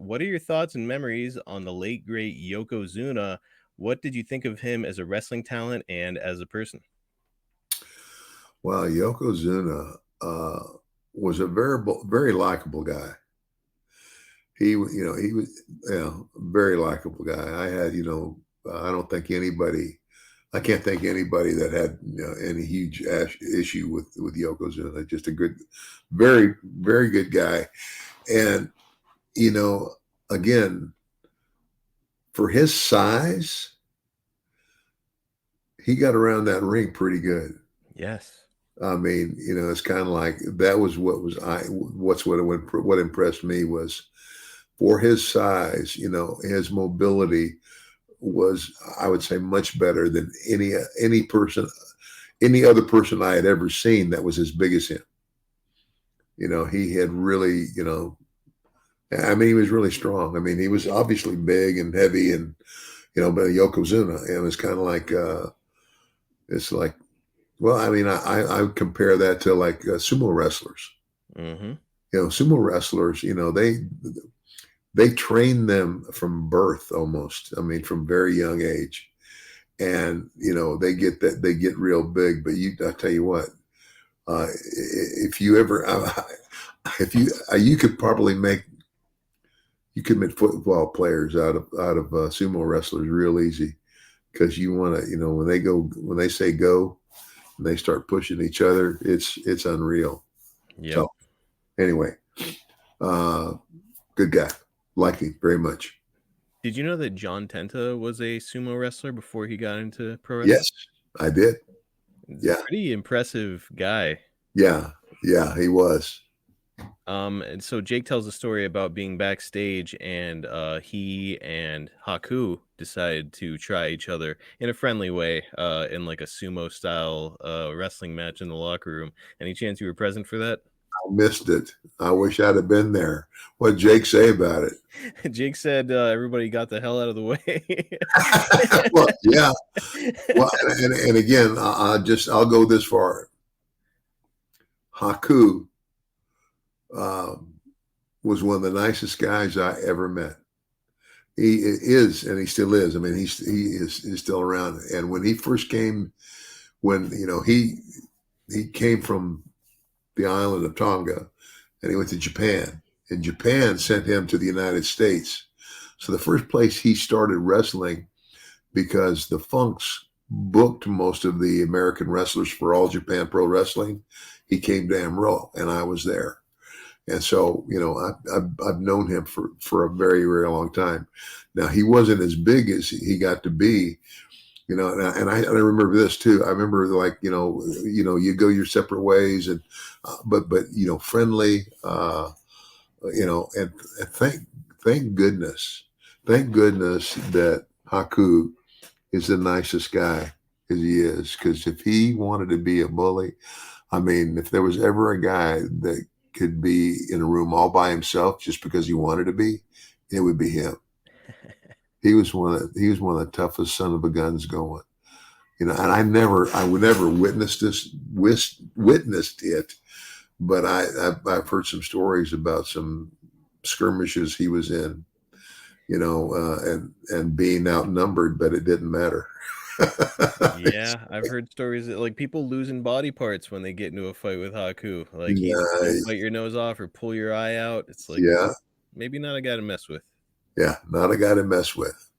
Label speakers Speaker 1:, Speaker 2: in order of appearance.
Speaker 1: what are your thoughts and memories on the late great Yokozuna? What did you think of him as a wrestling talent and as a person?
Speaker 2: Well, Yokozuna was a very likable guy. He was, very likable guy. I don't think anybody, I can't think anybody that had any huge issue with Yokozuna. Just a good, very good guy. And you know, again, for his size, he got around that ring pretty good.
Speaker 1: Yes.
Speaker 2: I mean, it's kind of like that was what impressed me was for his size, his mobility was, I would say, much better than any other person I had ever seen that was as big as him. He had really, I mean, he was really strong. I mean, he was obviously big and heavy and, but Yokozuna, it was kind of like, it's like, well, I mean, I would compare that to like sumo wrestlers.
Speaker 1: Hmm.
Speaker 2: Sumo wrestlers, they train them from birth almost. I mean, from very young age, and they get real big. But I tell you what, if you ever, if you could probably make football players out of sumo wrestlers real easy because you want to, when they say go and they start pushing each other, it's unreal.
Speaker 1: Yep.
Speaker 2: So anyway, uh, good guy, like him very much.
Speaker 1: Did you know that John Tenta was a sumo wrestler before he got into pro wrestling?
Speaker 2: Yes, I did.
Speaker 1: He's a
Speaker 2: Yeah,
Speaker 1: pretty impressive guy.
Speaker 2: yeah, yeah. He was.
Speaker 1: And so Jake tells a story about being backstage and he and Haku decided to try each other in a friendly way, in like a sumo style wrestling match in the locker room. Any chance you were present for that?
Speaker 2: I missed it. I wish I'd have been there. What'd Jake say about it?
Speaker 1: Jake said everybody got the hell out of the way.
Speaker 2: Well, yeah. Well, and again, I'll go this far. Haku um, was one of the nicest guys I ever met. He is, and he still is. I mean, he's still around. And when he first came, when he came from the island of Tonga, and he went to Japan, and Japan sent him to the United States. So the first place he started wrestling, because the Funks booked most of the American wrestlers for All Japan Pro Wrestling, he came to Amarillo, and I was there. And so, I've known him for a very, very long time. Now, he wasn't as big as he got to be, and I remember this too. I remember like, you go your separate ways but friendly, and thank goodness that Haku is the nicest guy as he is. Because if he wanted to be a bully, I mean, if there was ever a guy that could be in a room all by himself just because he wanted to be, it would be him. He was one of the toughest son of a guns going. And I would never witnessed it, but I've heard some stories about some skirmishes he was in, and being outnumbered, but it didn't matter.
Speaker 1: Yeah, I've heard stories that like people losing body parts when they get into a fight with Haku. Like he'll bite
Speaker 2: Nice.
Speaker 1: your nose off or pull your eye out. It's like
Speaker 2: Yeah,
Speaker 1: maybe not a guy to mess with.
Speaker 2: yeah, not a guy to mess with.